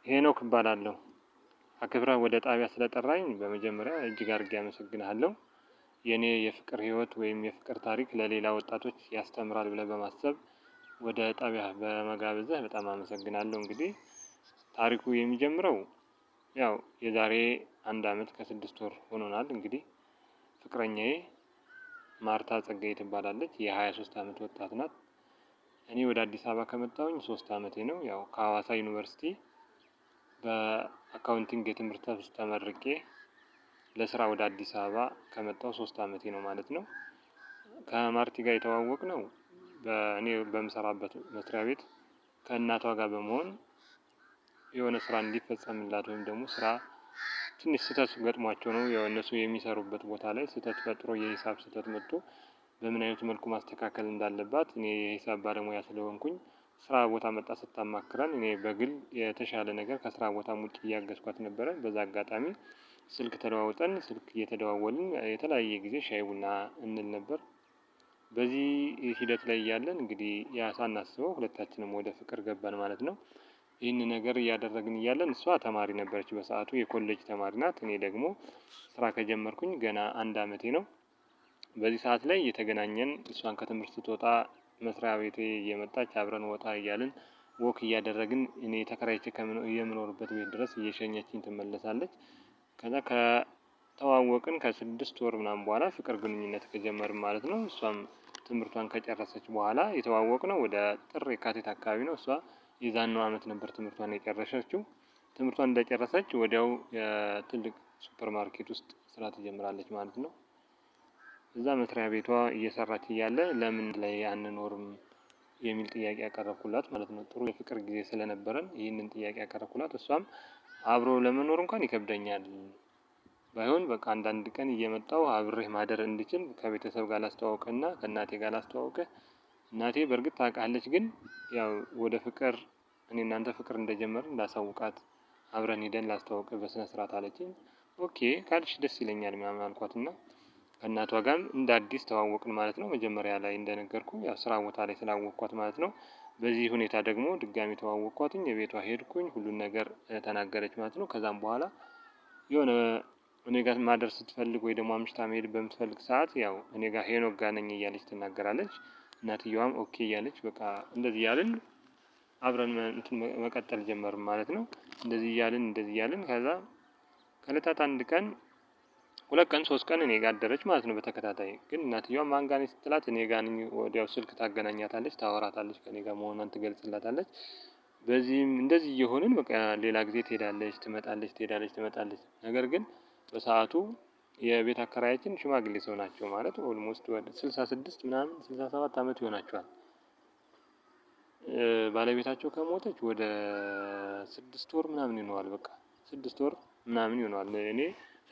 ሄኖክ እባላለሁ። አክብረህ ወደ ጣቢያ ስለጠራኝ በመጀመሪያ እጅግ አድርጌ አመሰግንሃለሁ። የኔ የፍቅር ህይወት ወይም የፍቅር ታሪክ ለሌላ ወጣቶች ያስተምራል ብለህ በማሰብ ወደ ጣቢያ በመጋበዝህ በጣም አመሰግናለሁ። እንግዲህ ታሪኩ የሚጀምረው ያው የዛሬ 1 አመት ከ6 ወር ሆኖናል። እንግዲህ ፍቅረኛዬ ማርታ ጸጋዬ ትባላለች። የ23 አመት ወጣት ናት። እኔ ወደ አዲስ አበባ ከመጣሁኝ 3 አመቴ ነው። ያው ከሀዋሳ ዩኒቨርሲቲ በአካውንቲንግ የትምህርት ተቋም ተመርቄ ለስራ ወደ አዲስ አበባ ከመጣሁ 3 አመቴ ነው ማለት ነው። ከማርቲ ጋር የተዋወቅነው እኔ በምሰራበት መስሪያ ቤት ከእናቷ ጋር በመሆን የሆነ ስራ እንዲፈጸምላት ወይም ደግሞ ስራ ትንሽ ስህተት ገጥሟቸው ነው። ያው እነሱ የሚሰሩበት ቦታ ላይ ስህተት ፈጥሮ የሂሳብ ስህተት መጥቶ በምን አይነት መልኩ ማስተካከል እንዳለባት እኔ የሂሳብ ባለሙያ ስለሆንኩኝ ስራ ቦታ መጣ ስታማክረን እኔ በግል የተሻለ ነገር ከስራ ቦታም ውጪ እያገዝኳት ነበረ። በዛ አጋጣሚ ስልክ ተለዋውጠን ስልክ እየተደዋወልን የተለያየ ጊዜ ሻይ ቡና እንል ነበር። በዚህ ሂደት ላይ እያለን እንግዲህ ያ ሳናስበው ሁለታችንም ወደ ፍቅር ገባን ማለት ነው። ይህንን ነገር እያደረግን እያለን እሷ ተማሪ ነበረች በሰአቱ የኮሌጅ ተማሪ ናት። እኔ ደግሞ ስራ ከጀመርኩኝ ገና 1 አመቴ ነው። በዚህ ሰዓት ላይ እየተገናኘን እሷን ከትምህርት ስትወጣ መስሪያ ቤቴ እየመጣች አብረን ወጣ እያልን ወክ እያደረግን እኔ ተከራይቼ የምኖርበት ቤት ድረስ እየሸኘችኝ ትመለሳለች። ከዛ ከተዋወቅን ከ6 ወር ምናምን በኋላ ፍቅር ግንኙነት ከጀመርን ማለት ነው። እሷም ትምህርቷን ከጨረሰች በኋላ የተዋወቅነው ወደ ጥር የካቲት አካባቢ ነው። እሷ የዛኛው አመት ነበር ትምህርቷን የጨረሰችው። ትምህርቷን እንደጨረሰች ወዲያው የትልቅ ሱፐር ማርኬት ውስጥ ስራ ትጀምራለች ማለት ነው። እዛ መስሪያ ቤቷ እየሰራች እያለ ለምን ላይ አንኖርም የሚል ጥያቄ ያቀረብኩላት ማለት ነው። ጥሩ የፍቅር ጊዜ ስለነበረን ይህንን ጥያቄ ያቀረብኩላት እሷም አብሮ ለመኖር እንኳን ይከብደኛል፣ ባይሆን በቃ አንዳንድ ቀን እየመጣሁ አብሬህ ማደር እንድችል ከቤተሰብ ጋር ላስተዋውቅህና ከእናቴ ጋር ላስተዋውቅህ። እናቴ በእርግጥ ታውቃለች፣ ግን ያው ወደ ፍቅር እኔ እናንተ ፍቅር እንደጀመርን ላሳውቃት አብረን ሄደን ላስተዋውቅህ በስነ ስርዓት አለችኝ። ኦኬ ካልሽ ደስ ይለኛል ምናምን አልኳትና ከእናቷ ጋርም እንደ አዲስ ተዋወቅን ማለት ነው። መጀመሪያ ላይ እንደነገርኩህ ያው ስራ ቦታ ላይ ስላወቅኳት ማለት ነው። በዚህ ሁኔታ ደግሞ ድጋሚ ተዋወቅኳትኝ፣ የቤቷ ሄድኩኝ፣ ሁሉን ነገር ተናገረች ማለት ነው። ከዛም በኋላ የሆነ እኔ ጋር ማደር ስትፈልግ ወይ ደግሞ አምሽታ መሄድ በምትፈልግ ሰዓት ያው እኔ ጋር ሄኖክ ጋር ነኝ እያለች ትናገራለች። እናትየዋም ኦኬ እያለች በቃ እንደዚህ እያልን አብረን መቀጠል ጀመርን ማለት ነው። እንደዚህ እያልን ከዛ ከእለታት አንድ ቀን 2 ቀን 3 ቀን እኔ ጋር አደረች ማለት ነው በተከታታይ። ግን እናትየዋ ማን ጋር ነኝ ስትላት እኔ ጋር ነኝ። ወዲያው ስልክ ታገናኛታለች፣ ታወራታለች፣ ከእኔ ጋር መሆኗን ትገልጽላታለች። በዚህም እንደዚህ እየሆንን በቃ ሌላ ጊዜ ትሄዳለች፣ ትመጣለች፣ ትሄዳለች፣ ትመጣለች። ነገር ግን በሰአቱ የቤት አከራያችን ሽማግሌ ሰው ናቸው ማለት ኦልሞስት ወደ 66 ምናምን 67 አመት ይሆናቸዋል። ባለቤታቸው ከሞተች ወደ 6 ወር ምናምን ይሆነዋል። በቃ 6 ወር ምናምን ይሆነዋል። እኔ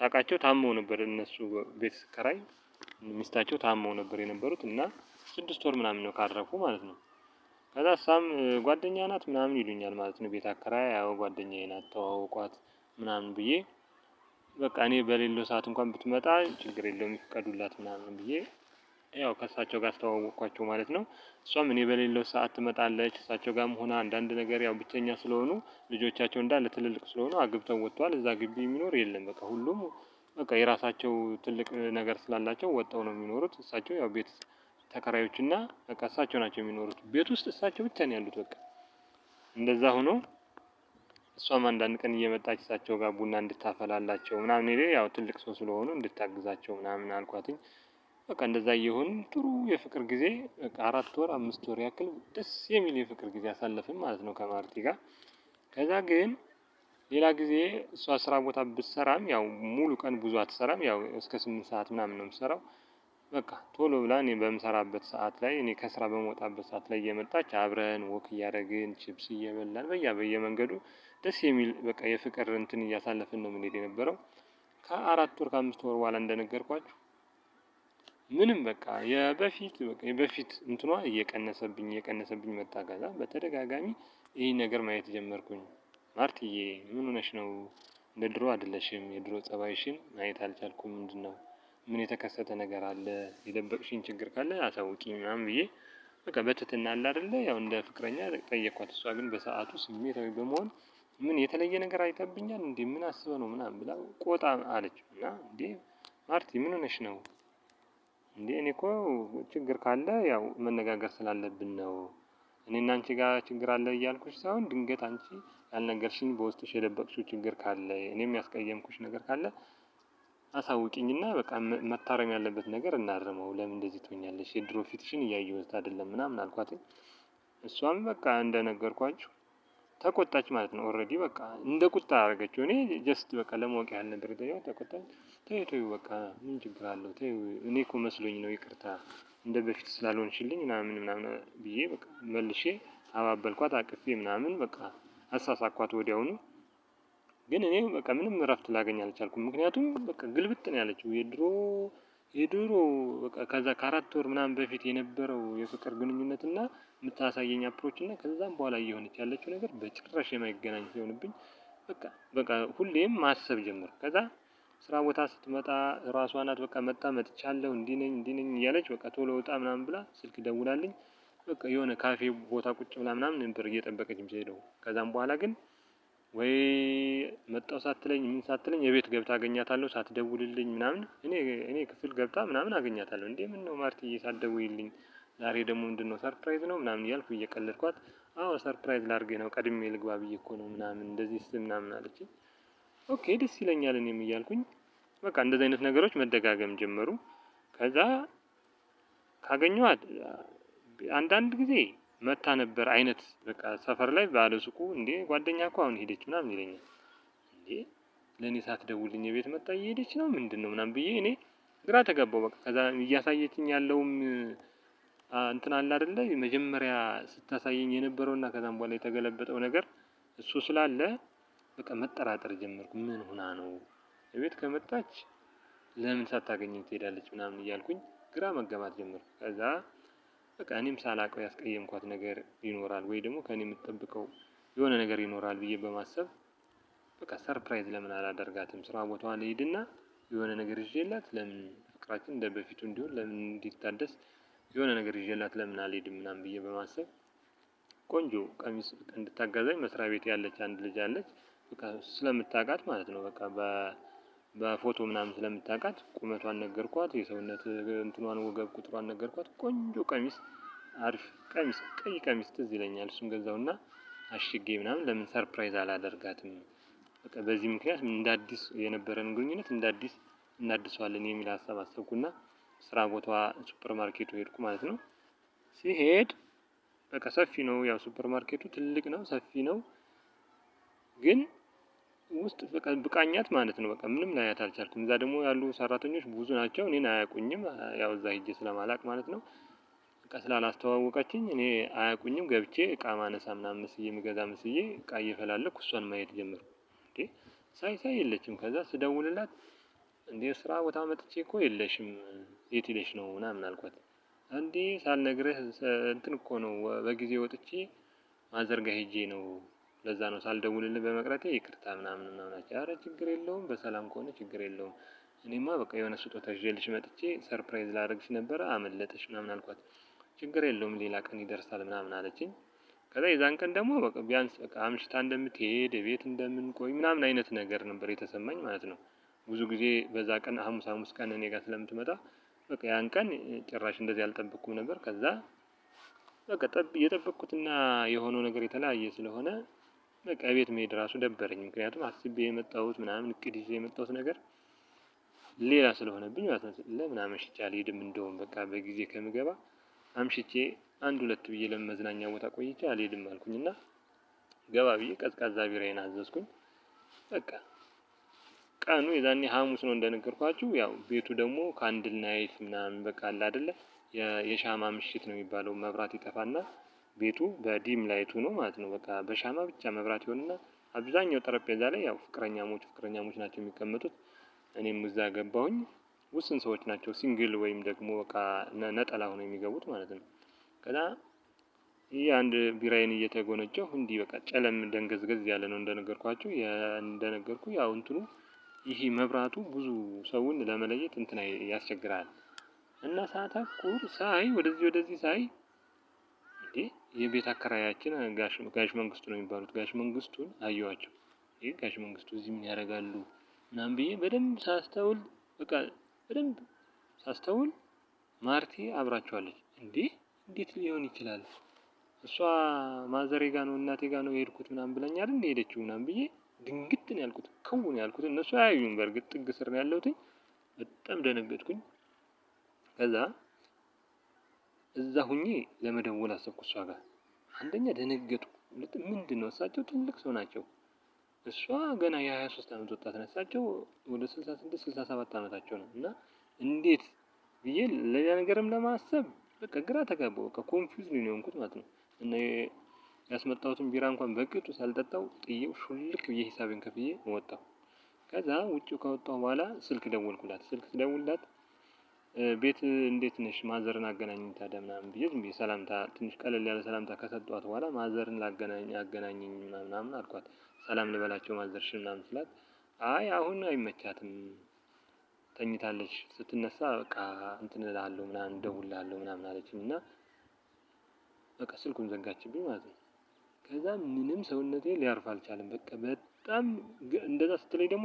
ሳውቃቸው ታመው ነበር እነሱ ቤት ስከራይ ሚስታቸው ታመው ነበር የነበሩት እና 6 ወር ምናምን ነው ካረፉ ማለት ነው። ከዛ እሷም ጓደኛ ናት ምናምን ይሉኛል ማለት ነው። ቤት አከራይ ያው ጓደኛዬ ናት ተዋወቋት ምናምን ብዬ በቃ እኔ በሌለው ሰዓት እንኳን ብትመጣ ችግር የለውም ይፍቀዱላት ምናምን ብዬ ያው ከእሳቸው ጋር አስተዋወቅኳቸው ማለት ነው። እሷም እኔ በሌለው ሰዓት ትመጣለች። እሳቸው ጋርም ሆና አንዳንድ ነገር ያው ብቸኛ ስለሆኑ ልጆቻቸው እንዳለ ትልልቅ ስለሆኑ አግብተው ወጥተዋል። እዛ ግቢ የሚኖር የለም። በቃ ሁሉም በቃ የራሳቸው ትልቅ ነገር ስላላቸው ወጥተው ነው የሚኖሩት። እሳቸው ያው ቤት ተከራዮችና በቃ እሳቸው ናቸው የሚኖሩት። ቤት ውስጥ እሳቸው ብቻ ነው ያሉት። በቃ እንደዛ ሆኖ እሷም አንዳንድ ቀን እየመጣች እሳቸው ጋር ቡና እንድታፈላላቸው ምናምን ያው ትልቅ ሰው ስለሆኑ እንድታግዛቸው ምናምን አልኳትኝ። በቃ እንደዛ እየሆንን ጥሩ የፍቅር ጊዜ በቃ 4 ወር 5 ወር ያክል ደስ የሚል የፍቅር ጊዜ አሳለፍን ማለት ነው ከማርቲ ጋር። ከዛ ግን ሌላ ጊዜ እሷ ስራ ቦታ ብትሰራም ያው ሙሉ ቀን ብዙ አትሰራም። ያው እስከ 8 ሰዓት ምናምን ነው የምትሰራው። በቃ ቶሎ ብላ እኔ በምሰራበት ሰዓት ላይ እኔ ከስራ በምወጣበት ሰዓት ላይ እየመጣች አብረን ወክ እያደረግን ቺፕስ እየበላን በየመንገዱ ደስ የሚል በቃ የፍቅር እንትን እያሳለፍን ነው የምንሄድ የነበረው። ከ4 ወር ከ5 ወር በኋላ እንደነገርኳችሁ ምንም በቃ የበፊት እንትኗ እየቀነሰብኝ መጣ። ከዛ በተደጋጋሚ ይሄን ነገር ማየት ጀመርኩኝ። ማርትዬ ምን ሆነሽ ነው? እንደ ድሮ አይደለሽም። የድሮ ፀባይሽን ማየት አልቻልኩም። ምንድነው? ምን የተከሰተ ነገር አለ? የደበቅሽኝ ችግር ካለ አሳውቂኝ ምናምን ብዬ በቃ በትህትና አለ አይደለ ያው እንደ ፍቅረኛ ጠየኳት። እሷ ግን በሰአቱ ስሜታዊ በመሆን ምን የተለየ ነገር አይተብኛል እንዴ ምን አስበህ ነው ምናምን ብላ ቆጣ አለች። እና እንዴ ማርቲ ምን ሆነሽ ነው እንዴ? እኔ እኮ ችግር ካለ ያው መነጋገር ስላለብን ነው። እኔና አንቺ ጋር ችግር አለ እያልኩሽ ሳይሆን ድንገት አንቺ ያልነገርሽኝ በውስጥሽ የደበቅሽው ችግር ካለ እኔም ያስቀየምኩሽ ነገር ካለ አሳውቂኝና በቃ መታረም ያለበት ነገር እናርመው። ለምን እንደዚህ ትሆኛለሽ? የድሮ ፊትሽን እያየሁት አይደለም ምናምን አልኳትኝ። እሷም በቃ እንደነገርኳችሁ ተቆጣች ማለት ነው። ኦሬዲ በቃ እንደ ቁጣ አደረገችው። እኔ ጀስት በቃ ለማወቅ ያህል ነበር የተያው ተቆጣች። ተይው ተይው በቃ ምን ችግር አለው ተይው እኔ እኮ መስሎኝ ነው ይቅርታ እንደ በፊት ስላልሆንሽልኝ ምናምን ምናምን ብዬ በቃ መልሼ አባበልኳት አቅፌ ምናምን በቃ አሳሳኳት ወዲያውኑ። ግን እኔ በቃ ምንም እረፍት ላገኝ አልቻልኩም። ምክንያቱም በቃ ግልብጥ ነው ያለችው የድሮ በቃ ከዛ ከ4 ወር ምናምን በፊት የነበረው የፍቅር ግንኙነት እና የምታሳየኝ አፕሮች እና ከዛም በኋላ እየሆነች ያለችው ነገር በጭራሽ የማይገናኝ ሲሆንብኝ በቃ ሁሌም ማሰብ ጀመርኩ። ከዛ ስራ ቦታ ስትመጣ ራሷ ናት በቃ መጥቻለሁ እንዲህ ነኝ እያለች በቃ ቶሎ ወጣ ምናምን ብላ ስልክ ደውላልኝ በቃ የሆነ ካፌ ቦታ ቁጭ ብላ ምናምን ነበር እየጠበቀች የምትሄደው። ከዛም በኋላ ግን ወይ መጣው ሳትለኝ ምን ሳትለኝ የቤት ገብታ አገኛታለሁ ሳትደውልልኝ ምናምን እኔ ክፍል ገብታ ምናምን አገኛታለሁ። እንዴ ምን ነው ማርቲዬ ሳትደውይልኝ ዛሬ ደግሞ ምንድነው ሰርፕራይዝ ነው ምናምን እያልኩ እየቀለድኳት አዎ ሰርፕራይዝ ላድርግህ ነው ቀድሜ ልግባ ብዬ እኮ ነው ምናምን እንደዚህ ምናምን አለችኝ። ኦኬ ደስ ይለኛል እኔም እያልኩኝ በቃ እንደዚህ አይነት ነገሮች መደጋገም ጀመሩ። ከዛ ካገኘኋት አንዳንድ ጊዜ መታ ነበር አይነት በቃ ሰፈር ላይ ባለ ሱቁ እንዴ ጓደኛ እኮ አሁን ሄደች ምናምን ይለኛል። እንዴ ለኔ ሳትደውልኝ የቤት መጣ እየሄደች ነው ምንድነው ምናምን ብዬ እኔ ግራ ተገባው። በቃ ከዛ እያሳየችኝ ያለውም እንትን አለ አይደለ መጀመሪያ ስታሳየኝ የነበረውና ከዛም በኋላ የተገለበጠው ነገር እሱ ስላለ በቃ መጠራጠር ጀመርኩ። ምን ሆና ነው እቤት ከመጣች ለምን ሳታገኘኝ ትሄዳለች ምናምን እያልኩኝ ግራ መገባት ጀመርኩ። ከዛ በቃ እኔም ሳላውቀው ያስቀየምኳት ነገር ይኖራል ወይ ደግሞ ከእኔ የምትጠብቀው የሆነ ነገር ይኖራል ብዬ በማሰብ በቃ ሰርፕራይዝ ለምን አላደርጋትም ስራ ቦታዋ ልሂድና የሆነ ነገር ይዤላት ለምን ፍቅራችን እንደ በፊቱ እንዲሆን ለምን እንዲታደስ የሆነ ነገር ይዤላት ለምን አልሄድም ምናምን ብዬ በማሰብ ቆንጆ ቀሚስ እንድታገዛኝ መስሪያ ቤት ያለች አንድ ልጅ አለች። በቃ ስለምታውቃት ማለት ነው በቃ በፎቶ ምናምን ስለምታውቃት ቁመቷን ነገርኳት የሰውነት እንትኗን ወገብ ቁጥሯን ነገርኳት። ቆንጆ ቀሚስ አሪፍ ቀሚስ ቀይ ቀሚስ ትዝ ይለኛል እሱን ገዛውና አሽጌ ምናምን ለምን ሰርፕራይዝ አላደርጋትም። በቃ በዚህ ምክንያት እንደ አዲስ የነበረን ግንኙነት እንደ አዲስ እናድሰዋለን የሚል ሀሳብ አሰብኩና ስራ ቦታዋ ሱፐር ማርኬቱ ሄድኩ ማለት ነው። ሲሄድ በቃ ሰፊ ነው ያው ሱፐር ማርኬቱ ትልቅ ነው ሰፊ ነው። ግን ውስጥ በቃ ብቃኛት ማለት ነው በቃ ምንም ላያት አልቻልኩም። እዛ ደግሞ ያሉ ሰራተኞች ብዙ ናቸው እኔን አያውቁኝም ያው እዛ ሄጄ ስለማላውቅ ማለት ነው። በቃ ስላላስተዋወቀችኝ እኔ አያውቁኝም ገብቼ እቃ ማነሳ ምናምን መስዬ የምገዛ መስዬ እቃ እየፈላለኩ እሷን ማየት ጀመርኩ። እንዴ ሳይ የለችም። ከዛ ስደውልላት እንዴ ስራ ቦታ መጥቼ እኮ የለሽም የት ሄደሽ ነው ምናምን አልኳት። እንዴ ሳልነግርህ እንትን እኮ ነው በጊዜ ወጥቼ ማዘር ጋር ሄጄ ነው ለዛ ነው ሳልደውልልህ በመቅረቴ ይቅርታ ምናምን አለች። ኧረ ችግር የለውም በሰላም ከሆነ ችግር የለውም። እኔማ በቃ የሆነ ስጦታ ይዤልሽ መጥቼ ሰርፕራይዝ ላደርግሽ ነበረ አመለጠሽ ምናምን አልኳት። ችግር የለውም ሌላ ቀን ይደርሳል ምናምን አለችኝ። ከዛ የዛን ቀን ደግሞ በቃ ቢያንስ በቃ አምሽታ እንደምትሄድ ቤት እንደምንቆይ ምናምን አይነት ነገር ነበር የተሰማኝ ማለት ነው። ብዙ ጊዜ በዛ ቀን ሐሙስ ቀን እኔ ጋር ስለምትመጣ በቃ ያን ቀን ጭራሽ እንደዚህ አልጠበቅኩም ነበር። ከዛ በቃ የጠበቅኩትና የሆነው ነገር የተለያየ ስለሆነ በቃ ቤት መሄድ ራሱ ደበረኝ። ምክንያቱም አስቤ የመጣሁት ምናምን እቅድ ይዤ የመጣሁት ነገር ሌላ ስለሆነብኝ ማለት ነው። ለምን አመሽቼ አልሄድም እንደውም በቃ በጊዜ ከምገባ አምሽቼ አንድ ሁለት ብዬ ለመዝናኛ ቦታ ቆይቼ አልሄድም አልኩኝና ገባ ብዬ ቀዝቃዛ ቢራዬን አዘዝኩኝ። በቃ ቀኑ የዛኔ ሐሙስ ነው እንደነገርኳችሁ ያው ቤቱ ደግሞ ካንድል ናይት ምናምን በቃ አለ አይደለ የሻማ ምሽት ነው የሚባለው መብራት ይጠፋና ቤቱ በዲም ላይቱ ነው ማለት ነው። በቃ በሻማ ብቻ መብራት ይሆንና አብዛኛው ጠረጴዛ ላይ ያው ፍቅረኛሞች ናቸው የሚቀመጡት። እኔም እዛ ገባሁኝ። ውስን ሰዎች ናቸው ሲንግል ወይም ደግሞ በቃ ነጠላ ሆነው የሚገቡት ማለት ነው። ከዛ ይሄ አንድ ቢራዬን እየተጎነጨሁ እንዲህ በቃ ጨለም ደንገዝገዝ ያለ ነው እንደነገርኳችሁ ያው እንትኑ ይሄ መብራቱ ብዙ ሰውን ለመለየት እንትን ያስቸግራል። እና ሳተኩር ሳይ ወደዚህ ሳይ የቤት አከራያችን ጋሽ መንግስቱ ነው የሚባሉት። ጋሽ መንግስቱን አየኋቸው። ጋሽ መንግስቱ እዚህ ምን ያደርጋሉ ምናምን ብዬ በደንብ ሳስተውል በደንብ ሳስተውል ማርቲ አብራቸዋለች። እንዴት ሊሆን ይችላል? እሷ ማዘሬ ጋ ነው እናቴ ጋ ነው የሄድኩት ምናምን ብለኝ አይደል ሄደችው ምናምን ብዬ ድንግጥ ነው ያልኩት። ከውን ያልኩት እነሱ አያዩኝ። በእርግጥ ጥግ ስር ነው ያለሁት። በጣም ደነገጥኩኝ። ከዛ እዛ ሁኜ ለመደወል አሰብኩ እሷ ጋር። አንደኛ ደነገጥኩ። ምንድነው እሳቸው ትልቅ ሰው ናቸው። እሷ ገና የ23 አመት ወጣት ነች። እሳቸው ወደ 66 67 አመታቸው ነው። እና እንዴት ብዬ ሌላ ነገርም ለማሰብ ግራ ተጋባሁ። ኮንፊውዝ ነው የሆንኩት ማለት ነው። እና ያስመጣሁትን ቢራ እንኳን በቅጡ ሳልጠጣው ጥዬው ሹልክ ብዬ ሂሳቤን ከፍዬ ወጣሁ። ከዛ ውጪው ከወጣሁ በኋላ ስልክ ደወልኩላት። ስልክ ደውልላት ቤት እንዴት ነሽ ማዘርን አገናኘኝ ታዲያ ምናምን ብዬ ዝም ብዬ ሰላምታ ትንሽ ቀለል ያለ ሰላምታ ከሰጧት በኋላ ማዘርን አገናኘኝ ምናምን አልኳት። ሰላም ልበላቸው ማዘርሽን ምናምን ስላት አይ አሁን አይመቻትም ተኝታለች፣ ስትነሳ በቃ እንትን እልሃለሁ ምናምን እደውልልሃለሁ ምናምን አለችኝ እና በቃ ስልኩን ዘጋችብኝ ማለት ነው። ከዛ ምንም ሰውነቴ ሊያርፍ አልቻለም። በቃ በጣም እንደዛ ስትለኝ ደግሞ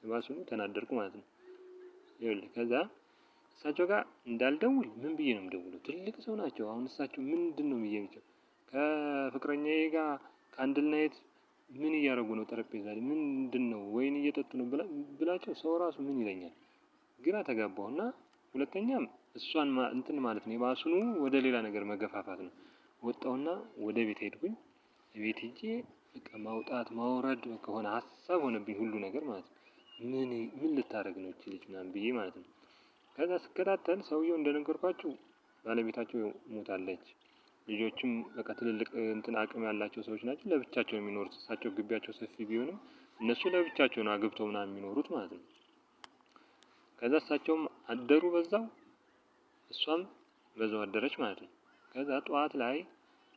የባሱኑ ተናደድኩ ማለት ነው። ይኸውልህ ከዛ እሳቸው ጋር እንዳልደውል ምን ብዬ ነው የምደውለው? ትልቅ ሰው ናቸው። አሁን እሳቸው ምንድነው ብዬ ብቻው ከፍቅረኛዬ ጋር ካንድል ናይት ምን እያደረጉ ነው? ጠረጴዛ ላይ ምንድነው? ወይን እየጠጡ ነው ብላቸው ሰው ራሱ ምን ይለኛል? ግራ ተጋባሁና ሁለተኛም እሷን እንትን ማለት ነው የባሱኑ ወደ ሌላ ነገር መገፋፋት ነው። ወጣሁና ወደ ቤት ሄድኩኝ። ቤት ሄጄ በቃ ማውጣት ማውረድ ከሆነ ሀሳብ ሆነብኝ ሁሉ ነገር ማለት ነው። ምን ልታደርግ ነው እቺ ልጅ ምናምን ብዬ ማለት ነው። ከዛ ስከታተል ሰውየው እንደነገርኳችሁ ባለቤታቸው ሞታለች። ልጆችም በቃ ትልልቅ እንትን አቅም ያላቸው ሰዎች ናቸው። ለብቻቸው የሚኖሩት እሳቸው ግቢያቸው ሰፊ ቢሆንም እነሱ ለብቻቸው ነው አግብተው ምናምን የሚኖሩት ማለት ነው። ከዛ እሳቸውም አደሩ በዛው፣ እሷም በዛው አደረች ማለት ነው። ከዛ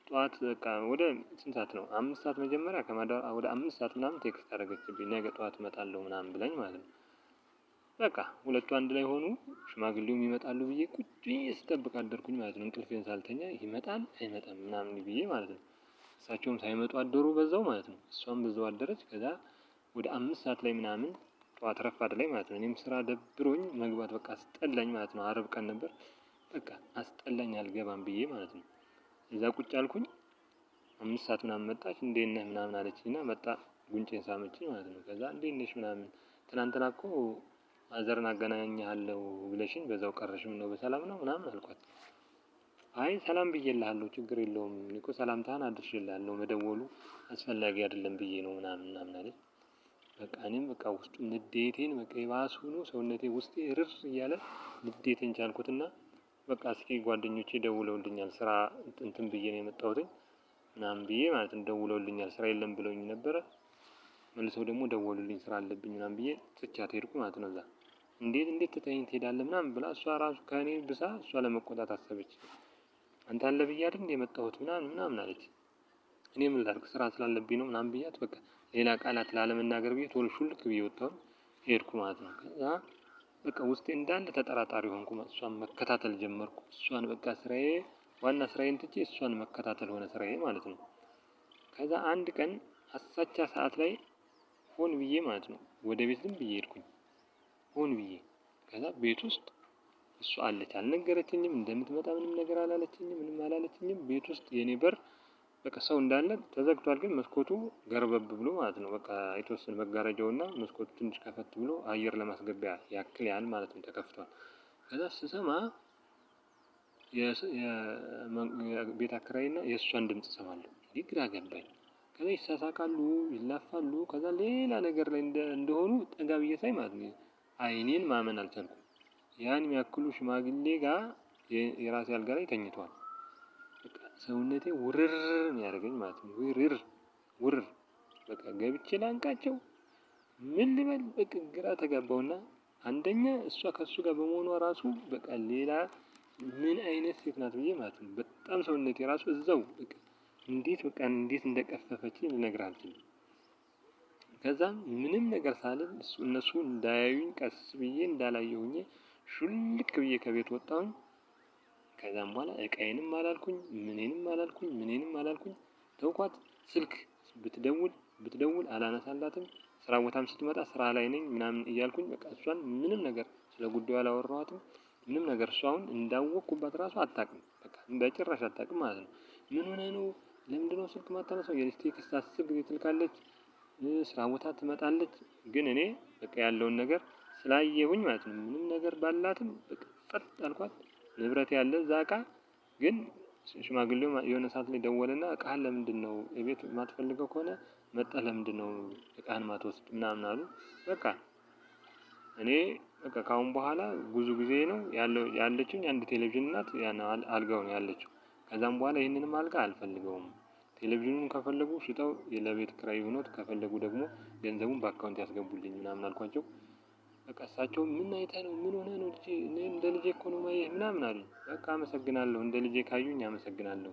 ጠዋት በቃ ወደ ስንት ሰዓት ነው? 5 ሰዓት መጀመሪያ ከማዳር ወደ 5 ሰዓት ምናምን ቴክስት አደረገችብኝ። ነገ ጠዋት እመጣለሁ ምናምን ብላኝ ማለት ነው። በቃ ሁለቱ አንድ ላይ ሆኑ። ሽማግሌውም ይመጣሉ ብዬ ቁጭ ብዬ ስጠብቅ አደርኩኝ ማለት ነው። እንቅልፌን ሳልተኛ ይመጣል አይመጣም ምናምን ብዬ ማለት ነው። እሳቸውም ሳይመጡ አደሩ በዛው ማለት ነው። እሷም በዛው አደረች። ከዛ ወደ 5 ሰዓት ላይ ምናምን ጠዋት ረፋድ ላይ ማለት ነው። እኔም ስራ ደብሮኝ መግባት በቃ አስጠላኝ ማለት ነው። አርብ ቀን ነበር። በቃ አስጠላኝ አልገባም ብዬ ማለት ነው። እዛ ቁጭ አልኩኝ። 5 ሰዓት ምናምን መጣች። እንዴት ነህ ምናምን አለችኝና መጣ ጉንጬን ሳመችኝ ማለት ነው። ከዛ እንዴት ነሽ ምናምን ትናንትና እኮ ማዘርን አገናኝሃለሁ ብለሽኝ በዛው ቀረሽ፣ ምነው በሰላም ነው ምናምን አልኳት። አይ ሰላም ብዬልሃለሁ ችግር የለውም እኔ እኮ ሰላምታህን አድርሼልሃለሁ መደወሉ አስፈላጊ አይደለም ብዬ ነው ምናምን አለች። በቃ እኔም በቃ ውስጡ ንዴቴን በቃ የባሱኑ ሰውነቴ ውስጤ ርር እያለ ንዴቴን ቻልኩትና በቃ እስኪ ጓደኞቼ ደውለውልኛል ስራ እንትን ብዬ ነው የመጣሁት ምናምን ብዬ ማለት ነው። ደውለውልኛል ስራ የለም ብለውኝ ነበረ። መልሰው ደግሞ ደወሉልኝ ስራ አለብኝ ምናምን ብዬ ትቻት ሄድኩ ማለት ነው። እዛ እንዴት ትተኸኝ ትሄዳለህ ምናምን ብላ እሷ ራሱ ከእኔ ብሳ እሷ ለመቆጣት አሰበች። አንተ አለ ብዬ አይደል እንደ የመጣሁት ምናምን አለች። እኔ ምን ላድርግ ስራ ስላለብኝ ነው ምናምን ብያት በቃ ሌላ ቃላት ላለመናገር ብዬ ቶሎ ሹልክ ብዬ ወጣሁ ሄድኩ ማለት ነው። ከዛ በቃ ውስጤ እንዳለ ተጠራጣሪ ሆንኩ። እሷን መከታተል ጀመርኩ። እሷን በቃ ስራዬ ዋና ስራዬን ትቼ እሷን መከታተል ሆነ ስራዬ ማለት ነው። ከዛ አንድ ቀን አሳቻ ሰዓት ላይ ሆን ብዬ ማለት ነው ወደ ቤት ዝም ብዬ ሄድኩኝ። ሆን ብዬ ከዛ ቤት ውስጥ እሷ አለች። አልነገረችኝም፣ እንደምትመጣ ምንም ነገር አላለችኝም፣ ምንም አላለችኝም። ቤት ውስጥ የኔ በር በቃ ሰው እንዳለ ተዘግቷል፣ ግን መስኮቱ ገርበብ ብሎ ማለት ነው በቃ የተወሰነ መጋረጃውና መስኮቱ ትንሽ ከፈት ብሎ አየር ለማስገቢያ ያህል ማለት ነው ተከፍቷል። ከዛ ስሰማ የቤት አከራይና የእሷን ድምጽ እሰማለሁ። ግራ ገባኝ። ከዛ ይሳሳቃሉ፣ ይላፋሉ። ከዛ ሌላ ነገር ላይ እንደሆኑ ጠጋ ብዬ ሳይ ማለት ነው አይኔን ማመን አልቻልኩም። ያን የሚያክሉ ሽማግሌ ጋር የራሴ አልጋ ላይ ተኝቷል። በቃ ሰውነቴ ውርር ነው ያደረገኝ ማለት ነው። ውርር በቃ ገብቼ ላንቃቸው ምን ልበል በቃ ግራ ተጋባውና አንደኛ እሷ ከሱ ጋር በመሆኗ ራሱ በቃ ሌላ ምን አይነት ሴት ናት ብዬ ማለት ነው። በጣም ሰውነቴ ራሱ እዛው በቃ እንዴት እንደቀፈፈችኝ ልነግርህ አልችልም። ከዛም ምንም ነገር ሳልል እነሱ እንዳያዩኝ ቀስ ብዬ እንዳላየሁኝ ሹልክ ብዬ ከቤት ወጣሁኝ። ከዛም በኋላ እቃዬንም አላልኩኝ ምኔንም አላልኩኝ ተውኳት። ስልክ ብትደውል አላነሳላትም። ስራ ቦታም ስትመጣ ስራ ላይ ነኝ ምናምን እያልኩኝ በቃ እሷን ምንም ነገር ስለ ጉዳዩ አላወራኋትም። ምንም ነገር እሷ አሁን እንዳወቅኩባት ራሱ አታውቅም። በቃ በጭራሽ አታውቅም ማለት ነው። ምን ሆነህ ነው? ለምንድነው ስልክ ማታነሳው? የኔ ቴክስት 10 ጊዜ ትልካለች። ስራ ቦታ ትመጣለች። ግን እኔ በቃ ያለውን ነገር ስላየሁኝ ማለት ነው ምንም ነገር ባላትም በቃ ጸጥ አልኳት። ንብረት ያለ እዛ እቃ ግን ሽማግሌው የሆነ ሰዓት ላይ ደወለና እቃህን ለምንድነው እቤት የማትፈልገው ከሆነ መጣህ ለምንድነው እቃህን ማትወስድ ምናምን አሉ። በቃ እኔ በቃ ካሁን በኋላ ብዙ ጊዜ ነው ያለችኝ አንድ ቴሌቪዥን ናት። ያን አልጋው ነው ያለችው። ከዛም በኋላ ይሄንንም አልጋ አልፈልገውም። ቴሌቪዥኑን ከፈለጉ ሽጠው ለቤት ኪራይ ሆኖት ከፈለጉ ደግሞ ገንዘቡን በአካውንት ያስገቡልኝ ምናምን አልኳቸው። በቃ እሳቸው ምን አይተህ ነው? ምን ሆነህ ነው? ልጄ እኔ እንደ ልጄ እኮ ነው ማየህ ምናምን አሉኝ። በቃ አመሰግናለሁ እንደ ልጄ ካዩኝ አመሰግናለሁ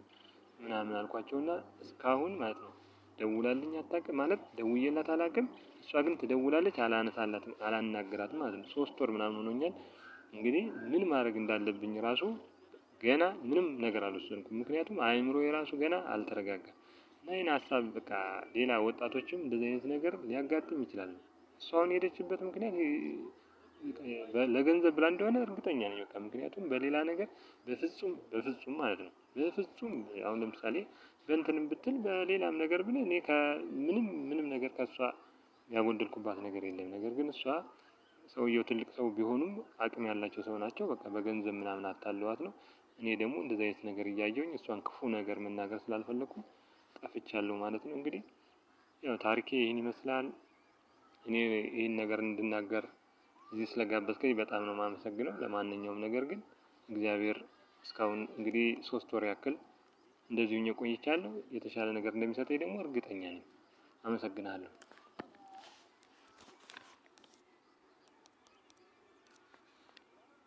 ምናምን አልኳቸውና እስካሁን ማለት ነው ደውላልኝ አታውቅም። ማለት ደውዬላት አላውቅም። እሷ ግን ትደውላለች አላነሳላትም አላናግራትም ማለት ነው። 3 ወር ምናምን ሆኖኛል። እንግዲህ ምን ማድረግ እንዳለብኝ ራሱ ገና ምንም ነገር አልወሰንኩም። ምክንያቱም አእምሮዬ ራሱ ገና አልተረጋጋም። እና ይሄን ሀሳብ በቃ ሌላ ወጣቶችም እንደዚህ አይነት ነገር ሊያጋጥም ይችላል። እሷ አሁን የሄደችበት ምክንያት ለገንዘብ ብላ እንደሆነ እርግጠኛ ነኝ። በቃ ምክንያቱም በሌላ ነገር በፍጹም ማለት ነው በፍጹም አሁን ለምሳሌ በእንትንም ብትል በሌላም ነገር ብለህ እኔ ምንም ነገር ከእሷ ያጎደልኩባት ነገር የለም። ነገር ግን እሷ ሰውየው ትልቅ ሰው ቢሆኑም አቅም ያላቸው ሰው ናቸው። በቃ በገንዘብ ምናምን አታለዋት ነው። እኔ ደግሞ እንደዚህ አይነት ነገር እያየሁኝ እሷን ክፉ ነገር መናገር ስላልፈለኩ ጠፍቻለሁ ማለት ነው። እንግዲህ ያው ታሪኬ ይህን ይመስላል። እኔ ይህን ነገር እንድናገር እዚህ ስለጋበዝከኝ በጣም ነው የማመሰግነው። ለማንኛውም ነገር ግን እግዚአብሔር እስካሁን እንግዲህ 3 ወር ያክል እንደዚሁ ቆይቻለሁ። የተሻለ ነገር እንደሚሰጠኝ ደግሞ እርግጠኛ ነኝ። አመሰግናለሁ።